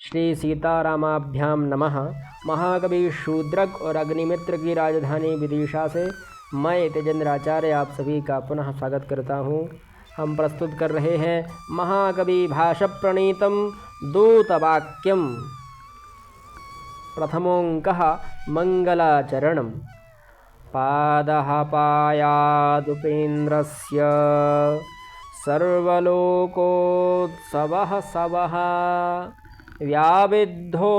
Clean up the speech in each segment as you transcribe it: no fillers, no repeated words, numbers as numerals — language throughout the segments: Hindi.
श्री सीतारामाभ्याम नमः। महाकवि शूद्रक और अग्निमित्र की राजधानी विदिशा से मैं तेजेंद्र आचार्य आप सभी का पुनः स्वागत करता हूँ। हम प्रस्तुत कर रहे हैं महाकवि भाषप्रणीतम दूतवाक्यम। प्रथमोऽङ्कः मंगलाचरणम्। पादः पायादुपेन्द्रस्य सर्वलोकोत्सवः सवः व्याविद्धो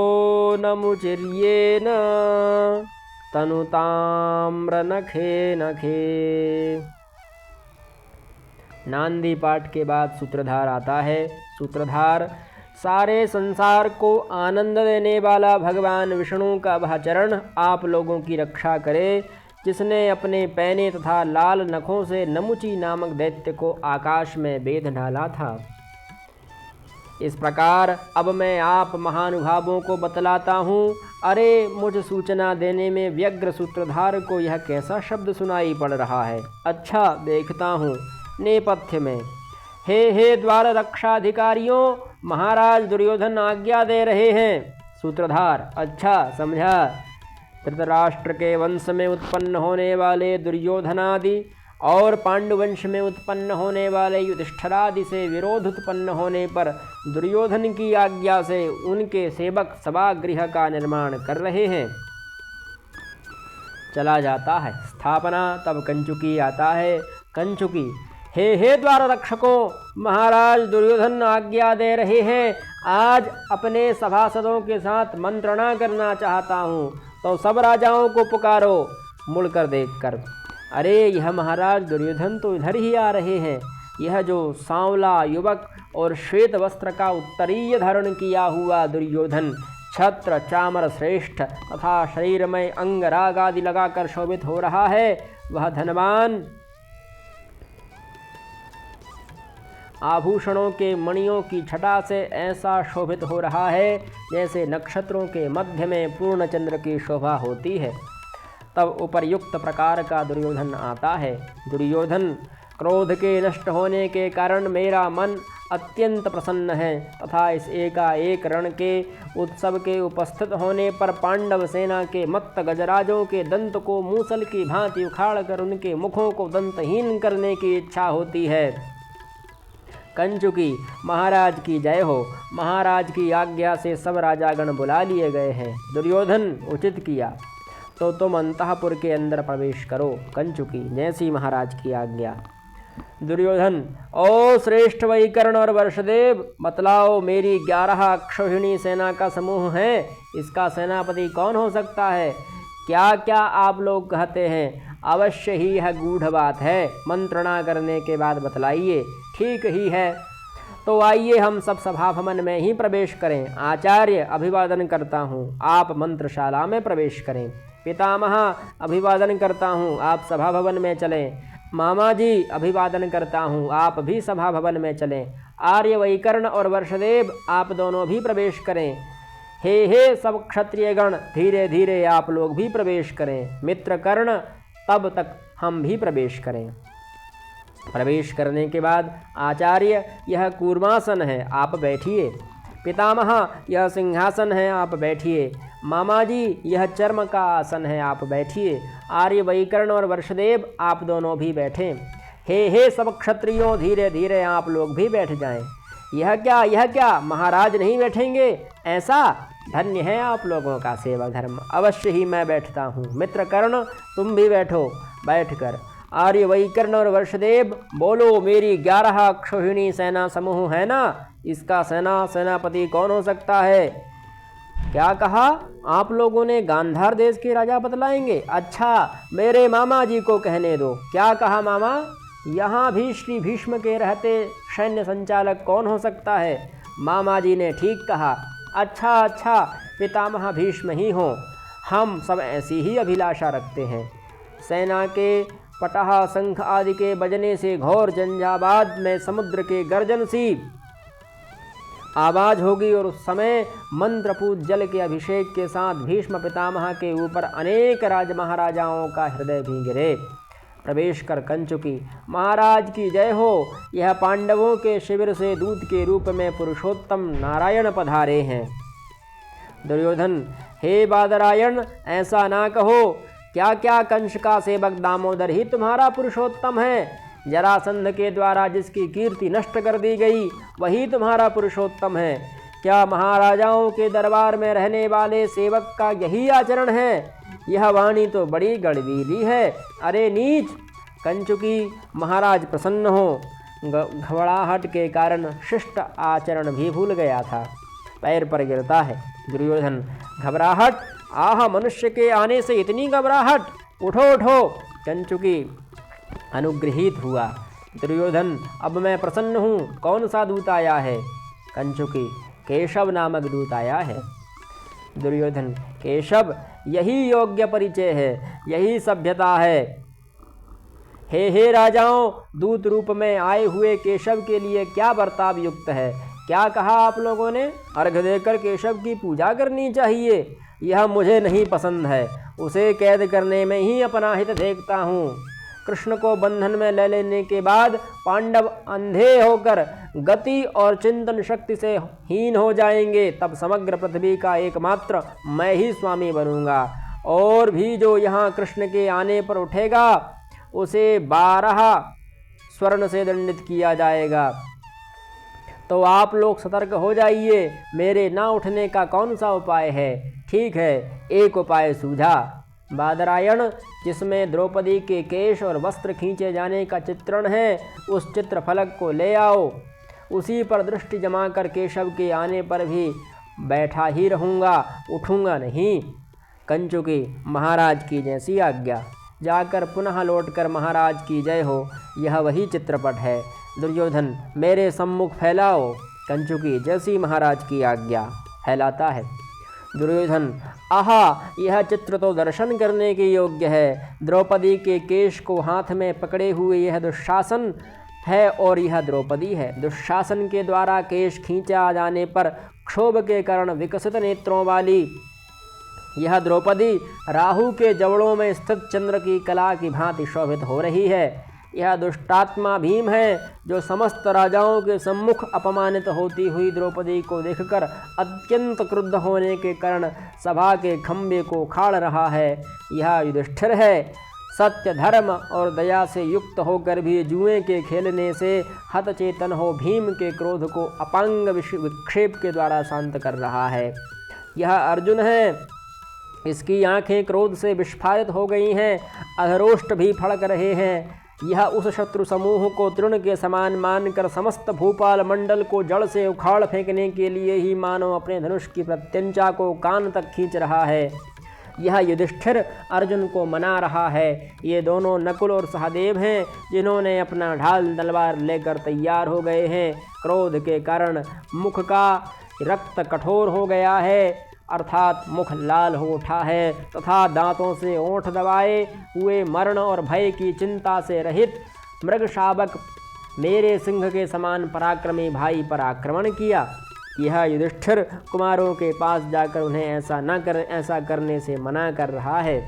नमुचिर्येन तनुताम्रनखे नखे। नांदी पाठ के बाद सूत्रधार आता है। सूत्रधार सारे संसार को आनंद देने वाला भगवान विष्णु का वह चरण आप लोगों की रक्षा करे जिसने अपने पैने तथा लाल नखों से नमुची नामक दैत्य को आकाश में बेध डाला था। इस प्रकार अब मैं आप महानुभावों को बतलाता हूँ। अरे मुझ सूचना देने में व्यग्र सूत्रधार को यह कैसा शब्द सुनाई पड़ रहा है। अच्छा देखता हूँ। नेपथ्य में हे द्वार रक्षाधिकारियों, महाराज दुर्योधन आज्ञा दे रहे हैं। सूत्रधार अच्छा समझा। धृतराष्ट्र के वंश में उत्पन्न होने वाले दुर्योधनादि और पांडुवंश में उत्पन्न होने वाले युधिष्ठिरादि से विरोध उत्पन्न होने पर दुर्योधन की आज्ञा से उनके सेवक सभागृह का निर्माण कर रहे हैं। चला जाता है स्थापना। तब कंचुकी आता है। कंचुकी हे द्वार रक्षकों, महाराज दुर्योधन आज्ञा दे रहे हैं। आज अपने सभासदों के साथ मंत्रणा करना चाहता हूँ, तो सब राजाओं को पुकारो। मुड़कर देखकर अरे यह महाराज दुर्योधन तो इधर ही आ रहे हैं। यह जो सांवला युवक और श्वेत वस्त्र का उत्तरीय धारण किया हुआ दुर्योधन छत्र चामर श्रेष्ठ तथा शरीर में अंगराग आदि लगाकर शोभित हो रहा है, वह धनवान आभूषणों के मणियों की छटा से ऐसा शोभित हो रहा है जैसे नक्षत्रों के मध्य में पूर्ण चंद्र की शोभा होती है। तब उपर्युक्त प्रकार का दुर्योधन आता है। दुर्योधन क्रोध के नष्ट होने के कारण मेरा मन अत्यंत प्रसन्न है तथा इस एकाएक रण के उत्सव के उपस्थित होने पर पांडव सेना के मत्त गजराजों के दंत को मूसल की भांति उखाड़ कर उनके मुखों को दंतहीन करने की इच्छा होती है। कंचुकी महाराज की जय हो। महाराज की आज्ञा से सब राजागण बुला लिए गए हैं। दुर्योधन उचित किया, तो तुम अंतःपुर के अंदर प्रवेश करो। कंचुकी जैसी महाराज की आज्ञा। दुर्योधन ओ श्रेष्ठ वैकर्ण और वर्षदेव, बतलाओ मेरी 11 अक्षौहिणी सेना का समूह है, इसका सेनापति कौन हो सकता है? क्या क्या आप लोग कहते हैं? अवश्य ही यह गूढ़ बात है, मंत्रणा करने के बाद बतलाइए। ठीक ही है, तो आइए हम सब सभा भवन में ही प्रवेश करें। आचार्य अभिवादन करता हूँ, आप मंत्रशाला में प्रवेश करें। पितामह अभिवादन करता हूँ, आप सभा भवन में चलें। मामा जी अभिवादन करता हूँ, आप भी सभा भवन में चलें। आर्य वैकर्ण और वर्षदेव आप दोनों भी प्रवेश करें। हे सब क्षत्रियगण, धीरे धीरे आप लोग भी प्रवेश करें। मित्र कर्ण तब तक हम भी प्रवेश करें। प्रवेश करने के बाद आचार्य यह कूर्मासन है, आप बैठिए। पितामह यह सिंहासन है, आप बैठिए। मामा जी यह चर्म का आसन है, आप बैठिए। आर्य वैकर्ण और वर्षदेव आप दोनों भी बैठें। हे सब क्षत्रियों, धीरे धीरे आप लोग भी बैठ जाएं। यह क्या महाराज नहीं बैठेंगे? ऐसा धन्य है आप लोगों का सेवा धर्म। अवश्य ही मैं बैठता हूँ। मित्र कर्ण तुम भी बैठो। बैठकर आर्य वैकर्ण और वर्षदेव बोलो, मेरी 11 अक्षौहिणी सेना समूह है ना, इसका सेनापति कौन हो सकता है? क्या कहा? आप लोगों ने गांधार देश के राजा बतलाएंगे? अच्छा मेरे मामा जी को कहने दो। क्या कहा मामा? यहाँ भी श्री भीष्म के रहते सैन्य संचालक कौन हो सकता है? मामा जी ने ठीक कहा। अच्छा पितामह भीष्म ही हों। हम सब ऐसी ही अभिलाषा रखते हैं। सेना के पटहा शंख आदि के बजने से घोर जंजाबाद में समुद्र के गर्जन सी आवाज़ होगी और उस समय मंत्रपूत जल के अभिषेक के साथ भीष्म पितामह के ऊपर अनेक राज महाराजाओं का हृदय भी गिरे। प्रवेश कर कंचुकी महाराज की जय हो। यह पांडवों के शिविर से दूत के रूप में पुरुषोत्तम नारायण पधारे हैं। दुर्योधन, हे बादरायण, ऐसा ना कहो। क्या क्या कंस का सेवक दामोदर ही तुम्हारा पुरुषोत्तम है? जरासंध के द्वारा जिसकी कीर्ति नष्ट कर दी गई वही तुम्हारा पुरुषोत्तम है। क्या महाराजाओं के दरबार में रहने वाले सेवक का यही आचरण है? यह वाणी तो बड़ी गड़बीली है। अरे नीच! कंचुकी, महाराज प्रसन्न हो। घबराहट के कारण शिष्ट आचरण भी भूल गया था। पैर पर गिरता है। दुर्योधन, घबराहट? आह, मनुष्य के आने से इतनी घबराहट? उठो उठो। कंचुकी अनुग्रहित हुआ। दुर्योधन, अब मैं प्रसन्न हूँ। कौन सा दूत आया है? कंचुकी, केशव नामक दूत आया है। दुर्योधन, केशव? यही योग्य परिचय है, यही सभ्यता है। हे राजाओं, दूत रूप में आए हुए केशव के लिए क्या बर्ताव युक्त है? क्या कहा आप लोगों ने? अर्घ देकर केशव की पूजा करनी चाहिए। यह मुझे नहीं पसंद है। उसे कैद करने में ही अपना हित देखता हूँ। कृष्ण को बंधन में ले लेने के बाद पांडव अंधे होकर गति और चिंतन शक्ति से हीन हो जाएंगे। तब समग्र पृथ्वी का एकमात्र मैं ही स्वामी बनूंगा। और भी जो यहाँ कृष्ण के आने पर उठेगा उसे 12 स्वर्ण से दंडित किया जाएगा। तो आप लोग सतर्क हो जाइए। मेरे ना उठने का कौन सा उपाय है? ठीक है, एक उपाय सूझा। बादरायण, जिसमें द्रौपदी के केश और वस्त्र खींचे जाने का चित्रण है, उस चित्र फलक को ले आओ। उसी पर दृष्टि जमाकर केशव के आने पर भी बैठा ही रहूँगा, उठूँगा नहीं। कंचुकी, महाराज की जैसी आज्ञा। जाकर पुनः लौटकर महाराज की जय हो। यह वही चित्रपट है। दुर्योधन, मेरे सम्मुख फैलाओ। कंचुकी, जैसी महाराज की आज्ञा। फैलाता है। दुर्योधन, आहा, यह चित्र तो दर्शन करने के योग्य है। द्रौपदी के केश को हाथ में पकड़े हुए यह दुशासन है और यह द्रौपदी है। दुशासन के द्वारा केश खींचा जाने पर क्षोभ के कारण विकसित नेत्रों वाली यह द्रौपदी राहु के जवड़ों में स्थित चंद्र की कला की भांति शोभित हो रही है। यह दुष्टात्मा भीम है जो समस्त राजाओं के सम्मुख अपमानित होती हुई द्रौपदी को देखकर अत्यंत क्रुद्ध होने के कारण सभा के खंभे को उखाड़ रहा है। यह युधिष्ठिर है, सत्य, धर्म और दया से युक्त होकर भी जुए के खेलने से हतचेतन हो भीम के क्रोध को अपांग विक्षेप के द्वारा शांत कर रहा है। यह अर्जुन है, इसकी आंखें क्रोध से विस्फारित हो गई हैं, अधरोष्ट भी फड़क रहे हैं। यह उस शत्रु समूह को तृण के समान मानकर समस्त भूपाल मंडल को जड़ से उखाड़ फेंकने के लिए ही मानो अपने धनुष की प्रत्यंचा को कान तक खींच रहा है। यह युधिष्ठिर अर्जुन को मना रहा है। ये दोनों नकुल और सहदेव हैं जिन्होंने अपना ढाल तलवार लेकर तैयार हो गए हैं। क्रोध के कारण मुख का रक्त कठोर हो गया है, अर्थात मुख लाल हो उठा है तथा दांतों से ओंठ दबाए हुए मरण और भय की चिंता से रहित मृग शावक मेरे सिंह के समान पराक्रमी भाई पर आक्रमण किया। यह युधिष्ठिर कुमारों के पास जाकर उन्हें ऐसा करने से मना कर रहा है।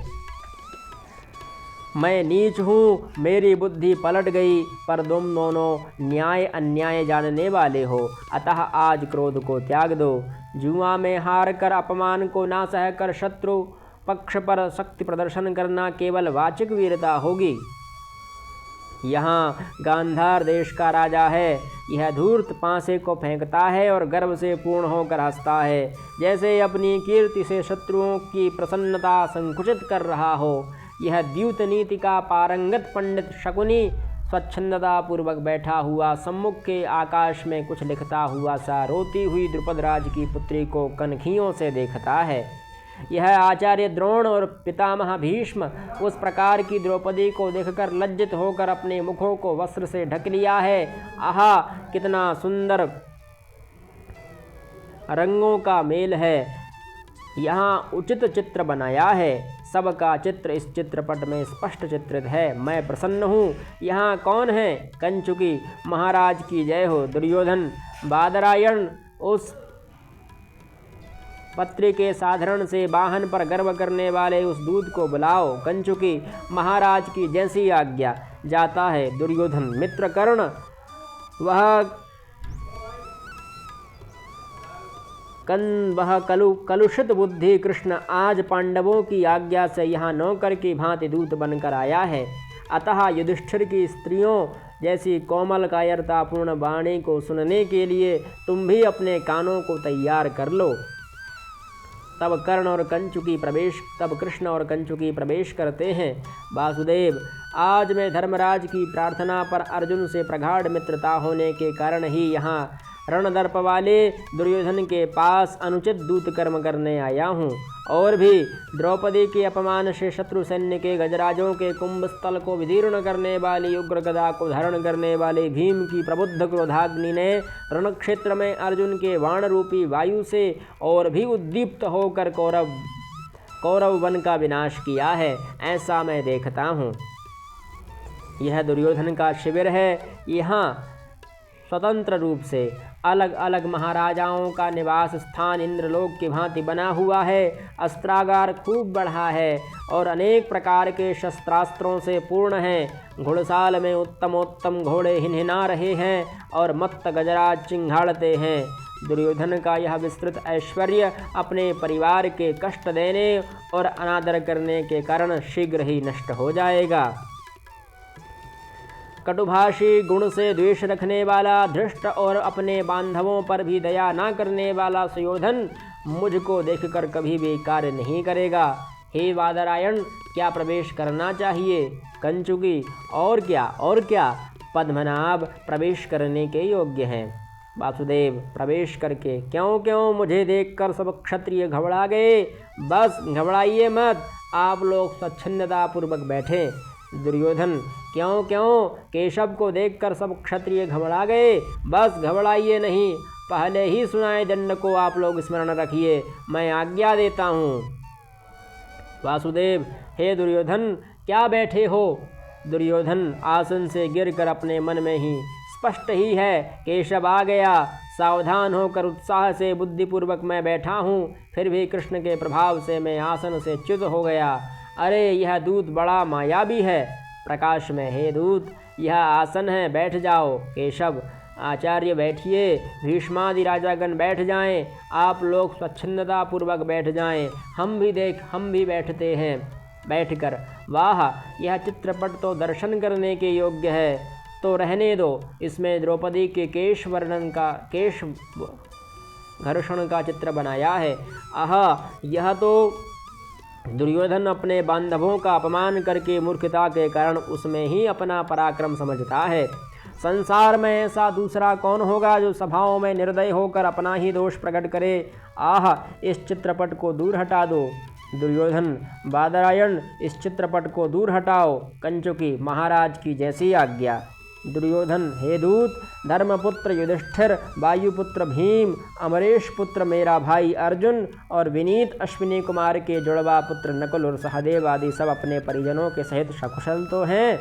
मैं नीच हूँ, मेरी बुद्धि पलट गई, पर तुम दोनों न्याय अन्याय जानने वाले हो, अतः आज क्रोध को त्याग दो। जुआ में हार कर अपमान को ना सहकर शत्रु पक्ष पर शक्ति प्रदर्शन करना केवल वाचिक वीरता होगी। यहाँ गांधार देश का राजा है, यह धूर्त पांसे को फेंकता है और गर्व से पूर्ण होकर हंसता है, जैसे अपनी कीर्ति से शत्रुओं की प्रसन्नता संकुचित कर रहा हो। यह द्यूत नीति का पारंगत पंडित शकुनी स्वच्छंदता पूर्वक बैठा हुआ सम्मुख के आकाश में कुछ लिखता हुआ सा रोती हुई द्रुपद राज की पुत्री को कनखियों से देखता है। यह आचार्य द्रोण और पितामह भीष्म उस प्रकार की द्रौपदी को देखकर लज्जित होकर अपने मुखों को वस्त्र से ढक लिया है। आहा, कितना सुंदर रंगों का मेल है। यहाँ उचित चित्र बनाया है, सबका चित्र इस चित्रपट में स्पष्ट चित्रित है। मैं प्रसन्न हूँ। यहाँ कौन है? कंचुकी, महाराज की जय हो। दुर्योधन, बादरायण, उस पत्री के साधारण से वाहन पर गर्व करने वाले उस दूत को बुलाओ। कंचुकी, महाराज की जैसी आज्ञा। जाता है। दुर्योधन, मित्र कर्ण, वह वह कलुषित बुद्धि कृष्ण आज पांडवों की आज्ञा से यहाँ नौकर की भांति दूत बनकर आया है। अतः युधिष्ठिर की स्त्रियों जैसी कोमल कायरतापूर्ण वाणी को सुनने के लिए तुम भी अपने कानों को तैयार कर लो। तब कृष्ण और कंचुकी प्रवेश करते हैं। वासुदेव, आज मैं धर्मराज की प्रार्थना पर अर्जुन से प्रगाढ़ मित्रता होने के कारण ही यहाँ रणदर्प वाले दुर्योधन के पास अनुचित दूत कर्म करने आया हूँ। और भी द्रौपदी के अपमान से शत्रु सैन्य के गजराजों के कुंभस्थल को विदीर्ण करने वाली उग्र गदा को धारण करने वाले भीम की प्रबुद्ध क्रोधाग्नि ने रणक्षेत्र में अर्जुन के वाण रूपी वायु से और भी उद्दीप्त होकर कौरव वन का विनाश किया है, ऐसा मैं देखता हूँ। यह दुर्योधन का शिविर है। यहाँ स्वतंत्र रूप से अलग अलग महाराजाओं का निवास स्थान इंद्रलोक की भांति बना हुआ है। अस्त्रागार खूब बढ़ा है और अनेक प्रकार के शस्त्रास्त्रों से पूर्ण है। घुड़साल में उत्तमोत्तम घोड़े हिनहिना रहे हैं और मत्त गजराज चिंघाड़ते हैं। दुर्योधन का यह विस्तृत ऐश्वर्य अपने परिवार के कष्ट देने और अनादर करने के कारण शीघ्र ही नष्ट हो जाएगा। कटुभाषी, गुण से द्वेष रखने वाला, धृष्ट और अपने बांधवों पर भी दया न करने वाला सुयोधन मुझको देखकर कभी भी कार्य नहीं करेगा। हे वादरायण, क्या प्रवेश करना चाहिए? कंचुकी, और क्या पद्मनाभ प्रवेश करने के योग्य हैं। वासुदेव, प्रवेश करके क्यों मुझे देखकर सब क्षत्रिय घबरा गए। बस घबराइए मत, आप लोग स्वच्छंदतापूर्वक बैठे। दुर्योधन, क्यों केशव को देखकर सब क्षत्रिय घबरा गए। बस घबराइए नहीं, पहले ही सुनाए दंड को आप लोग स्मरण रखिए, मैं आज्ञा देता हूँ। वासुदेव, हे दुर्योधन, क्या बैठे हो? दुर्योधन आसन से गिरकर अपने मन में ही स्पष्ट ही है, केशव आ गया। सावधान होकर उत्साह से बुद्धिपूर्वक मैं बैठा हूँ, फिर भी कृष्ण के प्रभाव से मैं आसन से च्युत हो गया। अरे यह दूत बड़ा मायावी है। प्रकाश में, हे दूत, यह आसन है, बैठ जाओ। केशव, आचार्य बैठिए। भीष्मादि राजागण बैठ जाएं। आप लोग स्वच्छंदता पूर्वक बैठ जाएं। हम भी बैठते हैं। बैठकर, वाह, यह चित्रपट तो दर्शन करने के योग्य है। तो रहने दो, इसमें द्रौपदी के केश घर्षण का चित्र बनाया है। आहा, यह तो दुर्योधन अपने बांधवों का अपमान करके मूर्खता के कारण उसमें ही अपना पराक्रम समझता है। संसार में ऐसा दूसरा कौन होगा जो सभाओं में निर्दय होकर अपना ही दोष प्रकट करे। आह, इस चित्रपट को दूर हटा दो। दुर्योधन, बादरायण, इस चित्रपट को दूर हटाओ। कंचुकी, महाराज की जैसी आज्ञा। दुर्योधन, हे दूत, धर्मपुत्र युधिष्ठिर, वायुपुत्र भीम, अमरेश पुत्र मेरा भाई अर्जुन और विनीत अश्विनी कुमार के जुड़वा पुत्र नकुल और सहदेव आदि सब अपने परिजनों के सहित सकुशल तो हैं।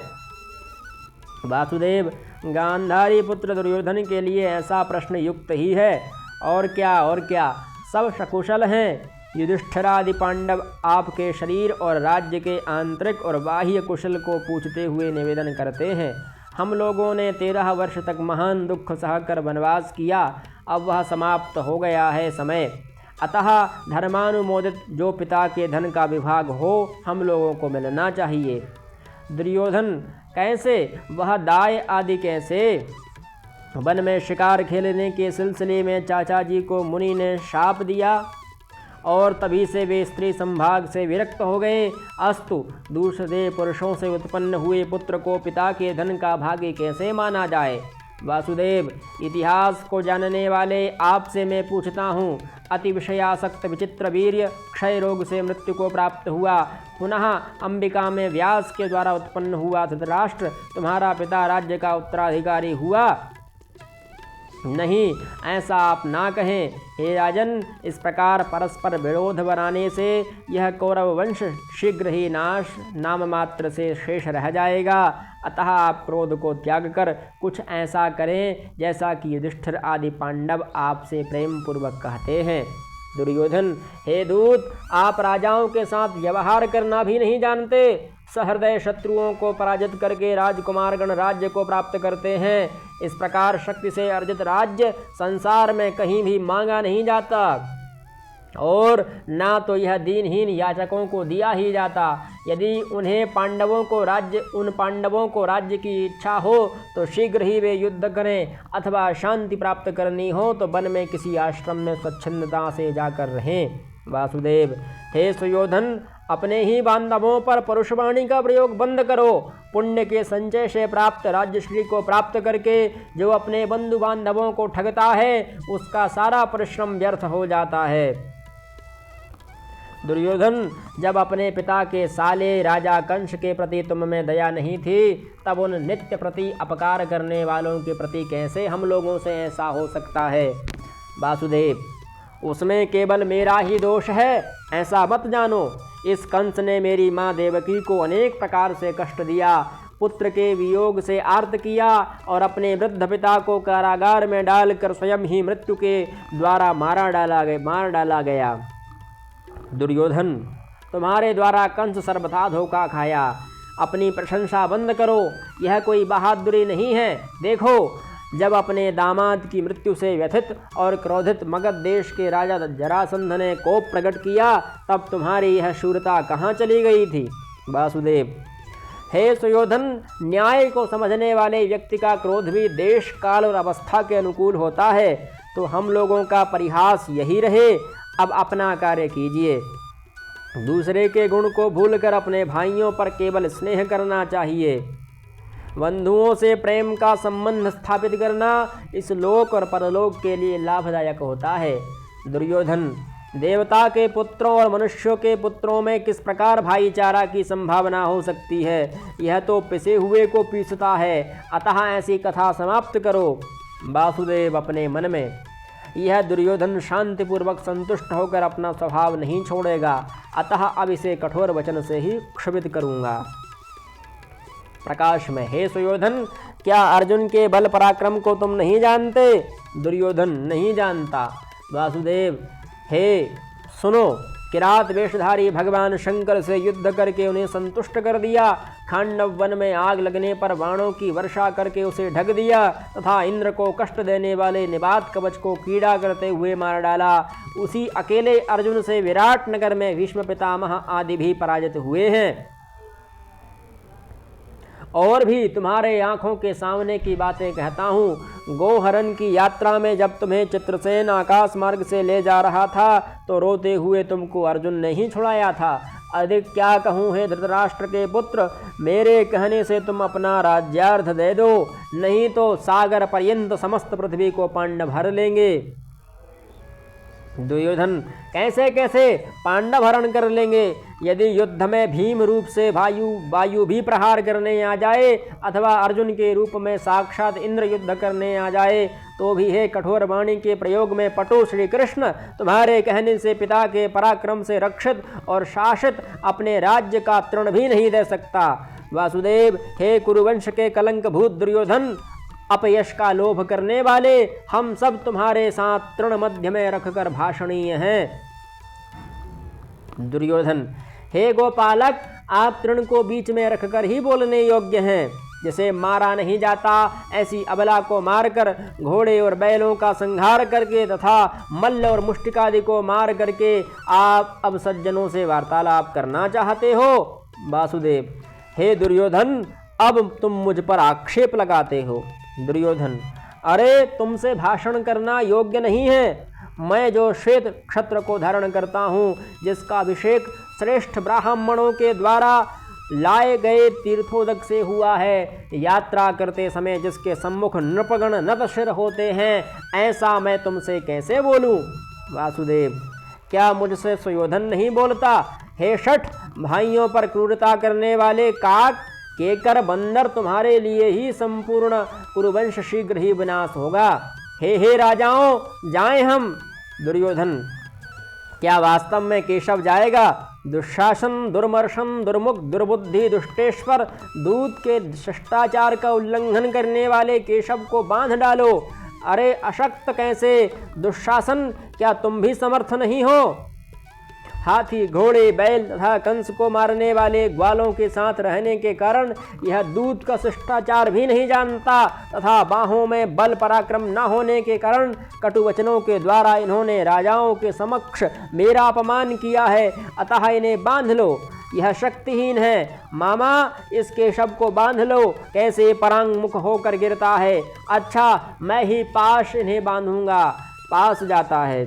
वासुदेव, गांधारी पुत्र दुर्योधन के लिए ऐसा प्रश्न युक्त ही है। और क्या सब सकुशल हैं। युधिष्ठिरादि पांडव आपके शरीर और राज्य के आंतरिक और बाह्य कुशल को पूछते हुए निवेदन करते हैं। हम लोगों ने 13 वर्ष तक महान दुख सहकर वनवास किया, अब वह समाप्त हो गया है समय। अतः धर्मानुमोदित जो पिता के धन का विभाग हो हम लोगों को मिलना चाहिए। दुर्योधन, कैसे? वह दाय आदि कैसे? वन में शिकार खेलने के सिलसिले में चाचा जी को मुनि ने शाप दिया और तभी से वे स्त्री संभाग से विरक्त हो गए। अस्तु, दूसरे पुरुषों से उत्पन्न हुए पुत्र को पिता के धन का भागी कैसे माना जाए? वासुदेव, इतिहास को जानने वाले आपसे मैं पूछता हूँ। अति विषयासक्त विचित्र वीर्य क्षय रोग से मृत्यु को प्राप्त हुआ, पुनः अंबिका में व्यास के द्वारा उत्पन्न हुआ धृतराष्ट्र तुम्हारा पिता राज्य का उत्तराधिकारी हुआ? नहीं, ऐसा आप ना कहें। हे राजन, इस प्रकार परस्पर विरोध बनाने से यह कौरव वंश शीघ्र ही नाम मात्र से शेष रह जाएगा। अतः आप क्रोध को त्याग कर कुछ ऐसा करें जैसा कि युधिष्ठिर आदि पांडव आपसे प्रेम पूर्वक कहते हैं। दुर्योधन, हे दूत, आप राजाओं के साथ व्यवहार करना भी नहीं जानते। सहृदय शत्रुओं को पराजित करके राजकुमारगण राज्य को प्राप्त करते हैं। इस प्रकार शक्ति से अर्जित राज्य संसार में कहीं भी मांगा नहीं जाता और ना तो यह दीनहीन याचकों को दिया ही जाता। यदि उन पांडवों को राज्य की इच्छा हो तो शीघ्र ही वे युद्ध करें, अथवा शांति प्राप्त करनी हो तो वन में किसी आश्रम में स्वच्छंदता से जाकर रहें। वासुदेव, हे सुयोधन, अपने ही बांधवों पर परुषवाणी का प्रयोग बंद करो। पुण्य के संचय से प्राप्त राज्यश्री को प्राप्त करके जो अपने बंधु बांधवों को ठगता है, उसका सारा परिश्रम व्यर्थ हो जाता है। दुर्योधन, जब अपने पिता के साले राजा कंस के प्रति तुम में दया नहीं थी, तब उन नित्य प्रति अपकार करने वालों के प्रति कैसे हम लोगों से ऐसा हो सकता है? वासुदेव, उसमें केवल मेरा ही दोष है, ऐसा मत जानो। इस कंस ने मेरी माँ देवकी को अनेक प्रकार से कष्ट दिया, पुत्र के वियोग से आर्त किया और अपने वृद्ध पिता को कारागार में डालकर स्वयं ही मृत्यु के द्वारा मार डाला गया। दुर्योधन, तुम्हारे द्वारा कंस सर्वथा धोखा खाया। अपनी प्रशंसा बंद करो, यह कोई बहादुरी नहीं है। देखो, जब अपने दामाद की मृत्यु से व्यथित और क्रोधित मगध देश के राजा जरासंध ने कोप प्रकट किया, तब तुम्हारी यह शूरता कहाँ चली गई थी? वासुदेव, हे सुयोधन, न्याय को समझने वाले व्यक्ति का क्रोध भी देश काल और अवस्था के अनुकूल होता है। तो हम लोगों का परिहास यही रहे। अब अपना कार्य कीजिए। दूसरे के गुण को भूलकर अपने भाइयों पर केवल स्नेह करना चाहिए। बंधुओं से प्रेम का संबंध स्थापित करना इस लोक और परलोक के लिए लाभदायक होता है। दुर्योधन, देवता के पुत्रों और मनुष्यों के पुत्रों में किस प्रकार भाईचारा की संभावना हो सकती है? यह तो पिसे हुए को पीसता है। अतः ऐसी कथा समाप्त करो। वासुदेव अपने मन में, यह दुर्योधन शांतिपूर्वक संतुष्ट होकर अपना स्वभाव नहीं छोड़ेगा, अतः अब इसे कठोर वचन से ही क्षुभित करूँगा। प्रकाश में, हे सुयोधन, क्या अर्जुन के बल पराक्रम को तुम नहीं जानते? दुर्योधन, नहीं जानता। वासुदेव, हे सुनो, किरात वेशधारी भगवान शंकर से युद्ध करके उन्हें संतुष्ट कर दिया, खांडव वन में आग लगने पर बाणों की वर्षा करके उसे ढक दिया तथा इंद्र को कष्ट देने वाले निबात कवच को कीड़ा करते हुए मार डाला। उसी अकेले अर्जुन से विराट नगर में भीष्म पितामह आदि भी पराजित हुए हैं। और भी तुम्हारे आंखों के सामने की बातें कहता हूँ। गोहरण की यात्रा में जब तुम्हें चित्रसेन आकाश मार्ग से ले जा रहा था, तो रोते हुए तुमको अर्जुन ने ही छुड़ाया था। अधिक क्या कहूँ हे धृतराष्ट्र के पुत्र, मेरे कहने से तुम अपना राज्यार्थ दे दो, नहीं तो सागर पर्यंत समस्त पृथ्वी को पांडव हर लेंगे। दुर्योधन, कैसे कैसे पांडव हरण कर लेंगे? यदि युद्ध में भीम रूप से वायु भी प्रहार करने आ जाए, अथवा अर्जुन के रूप में साक्षात इंद्र युद्ध करने आ जाए, तो भी हे कठोर वाणी के प्रयोग में पटु श्री कृष्ण, तुम्हारे कहने से पिता के पराक्रम से रक्षित और शासित अपने राज्य का तृण भी नहीं दे सकता। वासुदेव, हे कुरुवंश के कलंक भूत दुर्योधन, अपयश का लोभ करने वाले, हम सब तुम्हारे साथ तृण मध्य में रखकर भाषणीय हैं। दुर्योधन, हे गोपालक, आप तृण को बीच में रखकर ही बोलने योग्य हैं। जिसे मारा नहीं जाता, ऐसी अबला को मारकर, घोड़े और बैलों का संहार करके तथा मल्ल और मुष्टिकादि को मार करके आप अब सज्जनों से वार्तालाप करना चाहते हो। वासुदेव, हे दुर्योधन, अब तुम मुझ पर आक्षेप लगाते हो। दुर्योधन, अरे तुमसे भाषण करना योग्य नहीं है। मैं जो श्वेत क्षत्र को धारण करता हूँ, जिसका अभिषेक श्रेष्ठ ब्राह्मणों के द्वारा लाए गए तीर्थोदक से हुआ है, यात्रा करते समय जिसके सम्मुख नृपगण नतशिर होते हैं, ऐसा मैं तुमसे कैसे बोलूँ? वासुदेव, क्या मुझसे सुयोधन नहीं बोलता? हे शठ, भाइयों पर क्रूरता करने वाले काक, केकर बंदर, तुम्हारे लिए ही संपूर्ण कुरुवंश शीघ्र ही विनाश होगा। हे राजाओं, जाएं हम। दुर्योधन, क्या वास्तव में केशव जाएगा? दुशासन, दुर्मर्शन, दुर्मुख, दुर्बुद्धि, दुष्टेश्वर, दूत के शिष्टाचार का उल्लंघन करने वाले केशव को बांध डालो। अरे अशक्त कैसे? दुशासन, क्या तुम भी समर्थ नहीं हो? हाथी, घोड़े, बैल तथा कंस को मारने वाले ग्वालों के साथ रहने के कारण यह दूत का शिष्टाचार भी नहीं जानता तथा बाहों में बल पराक्रम न होने के कारण कटु वचनों के द्वारा इन्होंने राजाओं के समक्ष मेरा अपमान किया है। अतः इन्हें बांध लो, यह शक्तिहीन है। मामा, इस केशव को बांध लो, कैसे परांग मुख होकर गिरता है। अच्छा, मैं ही पास इन्हें बांधूंगा। पास जाता है।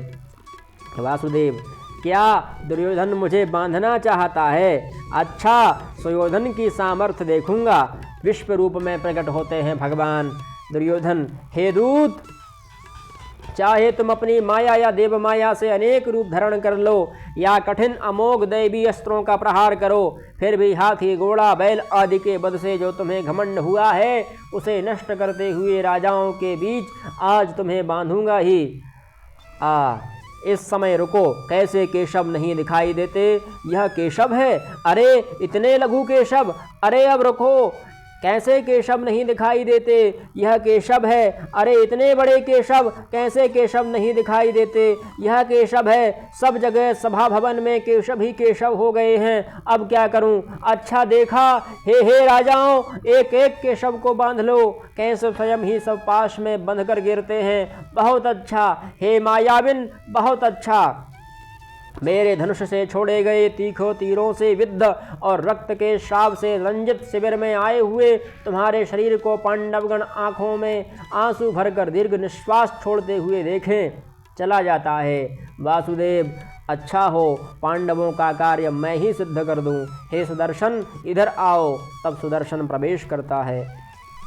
वासुदेव, क्या दुर्योधन मुझे बांधना चाहता है? अच्छा, सुयोधन की सामर्थ्य देखूंगा। विश्व रूप में प्रकट होते हैं भगवान। दुर्योधन, हे दूत, चाहे तुम अपनी माया या देव माया से अनेक रूप धारण कर लो या कठिन अमोघ दैवी अस्त्रों का प्रहार करो, फिर भी हाथी, घोड़ा, बैल आदि के बद से जो तुम्हें घमंड हुआ है उसे नष्ट करते हुए राजाओं के बीच आज तुम्हें बांधूंगा ही। इस समय रुको, कैसे केशव नहीं दिखाई देते? यह केशव है? अरे इतने लघु केशव! अरे अब रुको, कैसे केशव नहीं दिखाई देते? यह केशव है। अरे इतने बड़े केशव, कैसे केशव नहीं दिखाई देते? यह केशव है। सब जगह सभा भवन में केशव ही केशव हो गए हैं। अब क्या करूं? अच्छा देखा, हे राजाओं, एक एक केशव को बांध लो, कैसे स्वयं ही सब पाश में बंध कर गिरते हैं। बहुत अच्छा, हे मायाविन, बहुत अच्छा। मेरे धनुष से छोड़े गए तीखों तीरों से विद्ध और रक्त के श्राव से रंजित शिविर में आए हुए तुम्हारे शरीर को पांडवगण आंखों में आंसू भरकर दीर्घ निश्वास छोड़ते हुए देखें। चला जाता है। वासुदेव, अच्छा हो, पांडवों का कार्य मैं ही सिद्ध कर दूं। हे सुदर्शन, इधर आओ। तब सुदर्शन प्रवेश करता है।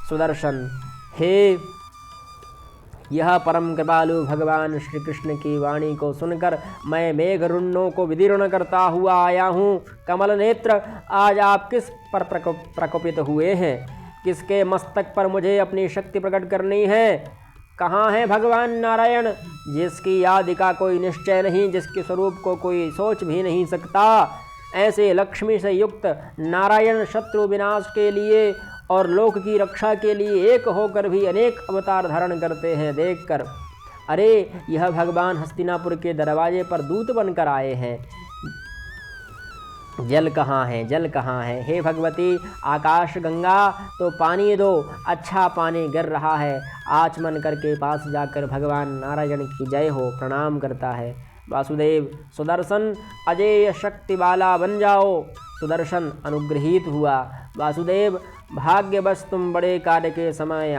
सुदर्शन, हे, यह परम कृपालु भगवान श्री कृष्ण की वाणी को सुनकर मैं मेघरुण्णों को विदीर्ण करता हुआ आया हूँ। कमल नेत्र, आज आप किस पर प्रकोपित हुए हैं? किसके मस्तक पर मुझे अपनी शक्ति प्रकट करनी है? कहाँ है भगवान नारायण, जिसकी आदि का कोई निश्चय नहीं, जिसके स्वरूप को कोई सोच भी नहीं सकता? ऐसे लक्ष्मी से युक्त नारायण शत्रु विनाश के लिए और लोक की रक्षा के लिए एक होकर भी अनेक अवतार धारण करते हैं। देखकर, अरे यह भगवान हस्तिनापुर के दरवाजे पर दूत बनकर आए हैं। जल कहाँ है? जल कहाँ है? हे भगवती, आकाश गंगा, तो पानी दो। अच्छा, पानी गिर रहा है। आचमन करके पास जाकर भगवान नारायण की जय हो प्रणाम करता है। वासुदेव, सुदर्शन अजेय शक्ति वाला बन जाओ। सुदर्शन अनुग्रहित हुआ। वासुदेव, भाग्यवश तुम बड़े कार्य के समय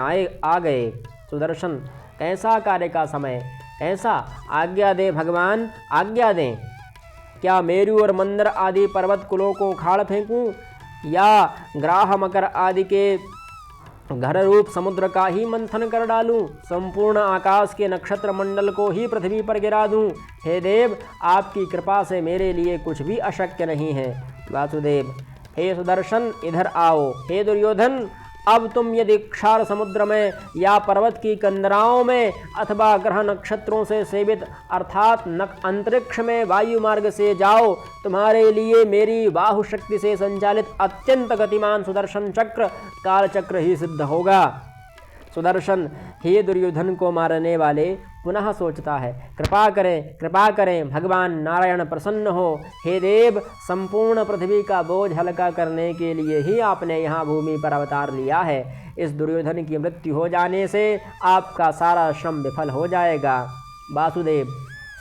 आ गए। सुदर्शन, कैसा कार्य का समय? कैसा? आज्ञा दे भगवान, आज्ञा दें। क्या मेरु और मंदर आदि पर्वत कुलों को उखाड़ फेंकूं या ग्राह मकर आदि के घर रूप समुद्र का ही मंथन कर डालूं? संपूर्ण आकाश के नक्षत्र मंडल को ही पृथ्वी पर गिरा दूं? हे देव, आपकी कृपा से मेरे लिए कुछ भी अशक्य नहीं है। वासुदेव, हे सुदर्शन, इधर आओ। हे दुर्योधन, अब तुम यदि क्षार समुद्र में या पर्वत की कंदराओं में अथवा ग्रह नक्षत्रों से सेवित अर्थात अंतरिक्ष में वायु मार्ग से जाओ, तुम्हारे लिए मेरी बाहु शक्ति से संचालित अत्यंत गतिमान सुदर्शन चक्र काल चक्र ही सिद्ध होगा। सुदर्शन, हे दुर्योधन को मारने वाले, पुनः सोचता है, कृपा करें, कृपा करें, भगवान नारायण प्रसन्न हो। हे देव, संपूर्ण पृथ्वी का बोझ हल्का करने के लिए ही आपने यहाँ भूमि पर अवतार लिया है। इस दुर्योधन की मृत्यु हो जाने से आपका सारा श्रम विफल हो जाएगा। वासुदेव,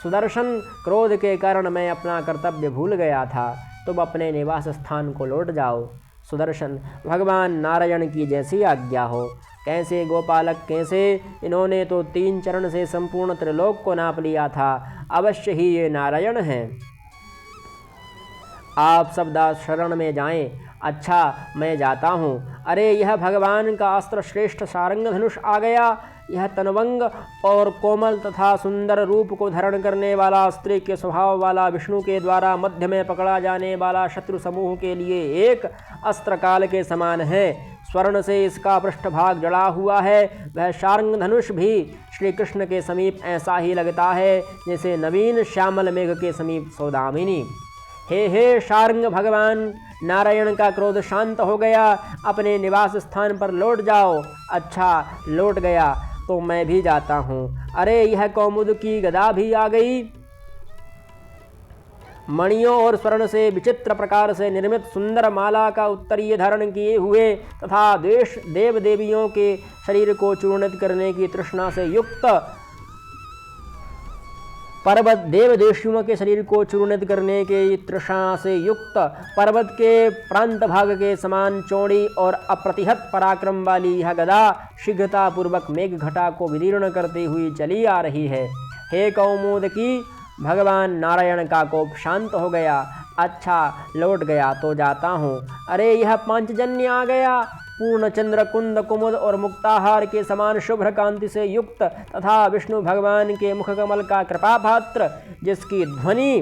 सुदर्शन, क्रोध के कारण मैं अपना कर्तव्य भूल गया था, तुम अपने निवास स्थान को लौट जाओ। सुदर्शन, भगवान नारायण की जैसी आज्ञा हो। कैसे गोपालक, कैसे? इन्होंने तो 3 चरण से संपूर्ण त्रिलोक को नाप लिया था। अवश्य ही ये नारायण हैं। आप सब दास शरण में जाएं। अच्छा, मैं जाता हूँ। अरे यह भगवान का अस्त्र श्रेष्ठ सारंग धनुष आ गया। यह तनवंग और कोमल तथा सुंदर रूप को धारण करने वाला, स्त्री के स्वभाव वाला, विष्णु के द्वारा मध्य में पकड़ा जाने वाला शत्रु समूह के लिए एक अस्त्र काल के समान है। स्वर्ण से इसका पृष्ठभाग जड़ा हुआ है। वह शार्ंग धनुष भी श्री कृष्ण के समीप ऐसा ही लगता है जैसे नवीन श्यामल मेघ के समीप सौदामिनी। हे शार्ंग भगवान नारायण का क्रोध शांत हो गया, अपने निवास स्थान पर लौट जाओ। अच्छा, लौट गया। तो मैं भी जाता हूँ। अरे यह कौमुद की गदा भी आ गई। मणियों और स्वर्ण से विचित्र प्रकार से निर्मित सुंदर माला का उत्तरीय धारण किए हुए तथा देव देवियों के शरीर को चूर्णित करने की तृष्णा से युक्त पर्वत, देव देशियों के शरीर को चूर्णित करने के तृष्णा से युक्त पर्वत के प्रांत भाग के समान चौड़ी और अप्रतिहत पराक्रम वाली यह गदा शीघ्रता पूर्वक मेघ घटा को विदीर्ण करती हुई चली आ रही है। हे कौमुदकी, भगवान नारायण का कोप शांत हो गया। अच्छा, लौट गया तो जाता हूँ। अरे यह पांचजन्य आ गया। पूर्ण चंद्र, कुंद, कुमुद और मुक्ताहार के समान शुभ्र कांति से युक्त तथा विष्णु भगवान के मुख कमल का कृपा पात्र, जिसकी ध्वनि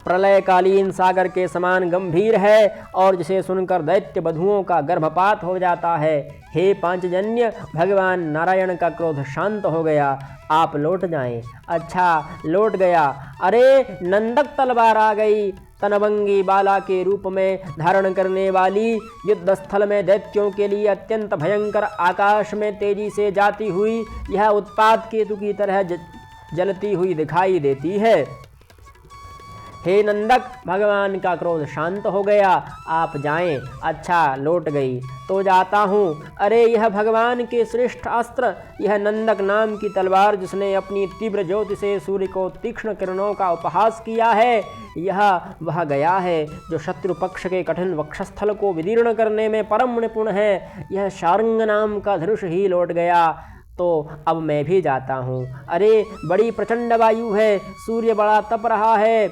प्रलयकालीन सागर के समान गंभीर है और जिसे सुनकर दैत्य बधुओं का गर्भपात हो जाता है। हे पांचजन्य, भगवान नारायण का क्रोध शांत हो गया। आप लौट जाएं। अच्छा, लौट गया। अरे नंदक तलवार आ गई। तनबंगी बाला के रूप में धारण करने वाली, युद्ध स्थल में दैत्यों के लिए अत्यंत भयंकर, आकाश में तेजी से जाती हुई यह उत्पात केतु की तरह जलती हुई दिखाई देती है। हे नंदक, भगवान का क्रोध शांत हो गया। आप जाएं। अच्छा, लौट गई तो जाता हूँ। अरे यह भगवान के श्रेष्ठ अस्त्र, यह नंदक नाम की तलवार, जिसने अपनी तीव्र ज्योति से सूर्य को तीक्ष्ण किरणों का उपहास किया है, यह वह गया है जो शत्रु पक्ष के कठिन वक्षस्थल को विदीर्ण करने में परम निपुण है। यह शार्ंग नाम का धनुष ही लौट गया तो अब मैं भी जाता हूँ। अरे बड़ी प्रचंड वायु है, सूर्य बड़ा तप रहा है,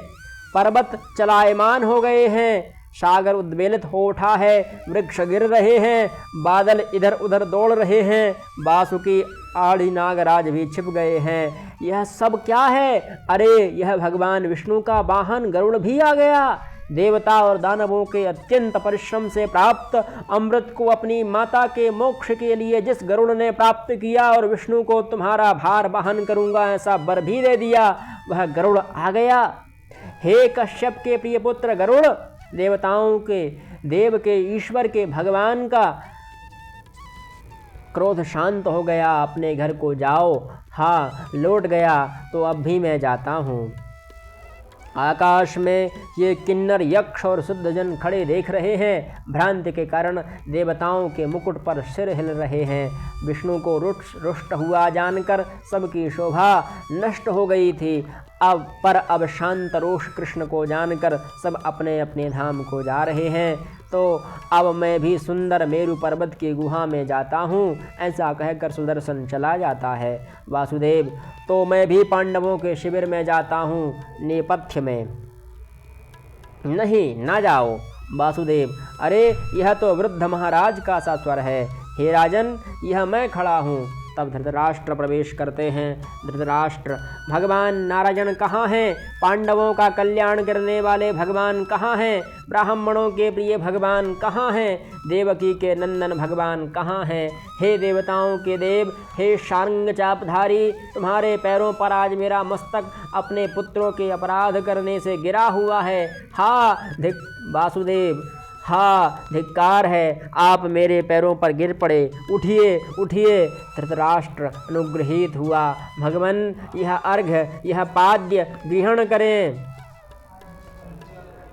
पर्वत चलायमान हो गए हैं, सागर उद्वेलित हो उठा है, वृक्ष गिर रहे हैं, बादल इधर उधर दौड़ रहे हैं, बासुकी आड़ी नागराज भी छिप गए हैं। यह सब क्या है? अरे यह भगवान विष्णु का वाहन गरुड़ भी आ गया। देवता और दानवों के अत्यंत परिश्रम से प्राप्त अमृत को अपनी माता के मोक्ष के लिए जिस गरुड़ ने प्राप्त किया और विष्णु को तुम्हारा भार वहन करूंगा ऐसा वर भी दे दिया, वह गरुड़ आ गया। हे कश्यप के प्रिय पुत्र गरुड़, देवताओं के देव के ईश्वर के भगवान का क्रोध शांत हो गया। अपने घर को जाओ। हाँ, लौट गया तो अब भी मैं जाता हूँ। आकाश में ये किन्नर, यक्ष और शुद्धजन खड़े देख रहे हैं। भ्रांति के कारण देवताओं के मुकुट पर सिर हिल रहे हैं। विष्णु को रुष्ट हुआ जानकर सबकी शोभा नष्ट हो गई थी। अब शांत रोष कृष्ण को जानकर सब अपने अपने धाम को जा रहे हैं। तो अब मैं भी सुंदर मेरु पर्वत की गुहा में जाता हूँ। ऐसा कहकर सुदर्शन चला जाता है। वासुदेव, तो मैं भी पांडवों के शिविर में जाता हूँ, नेपथ्य में। नहीं, ना जाओ। वासुदेव, अरे यह तो वृद्ध महाराज का सा स्वर है। हे राजन, यह मैं खड़ा हूँ। तब धृतराष्ट्र प्रवेश करते हैं। धृतराष्ट्र, भगवान नारायण कहाँ हैं? पांडवों का कल्याण करने वाले भगवान कहाँ हैं? ब्राह्मणों के प्रिय भगवान कहाँ हैं? देवकी के नंदन भगवान कहाँ हैं? हे देवताओं के देव, हे शार्ंग चापधारी, तुम्हारे पैरों पर आज मेरा मस्तक अपने पुत्रों के अपराध करने से गिरा हुआ है। हाँ वासुदेव, हाँ धिक्कार है, आप मेरे पैरों पर गिर पड़े। उठिए उठिए। धृतराष्ट्र अनुग्रहित हुआ। भगवान, यह अर्घ्य, यह पाद्य ग्रहण करें।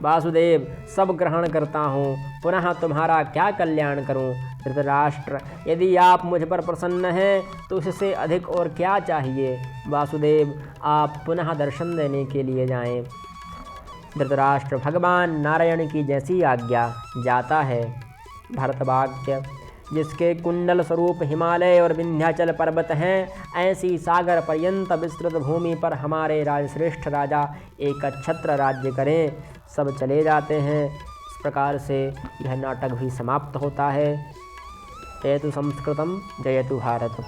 वासुदेव, सब ग्रहण करता हूँ, पुनः तुम्हारा क्या कल्याण करूँ। धृतराष्ट्र, यदि आप मुझ पर प्रसन्न हैं तो इससे अधिक और क्या चाहिए। वासुदेव, आप पुनः दर्शन देने के लिए जाएं। धृतराष्ट्र भगवान नारायण की जैसी आज्ञा जाता है। भरतवाक्य, जिसके कुंडल स्वरूप हिमालय और विंध्याचल पर्वत हैं, ऐसी सागर पर्यंत विस्तृत भूमि पर हमारे राजश्रेष्ठ राजा एक छत्र राज्य करें। सब चले जाते हैं। इस प्रकार से यह नाटक भी समाप्त होता है। जयतु संस्कृतम, जयतु भारत।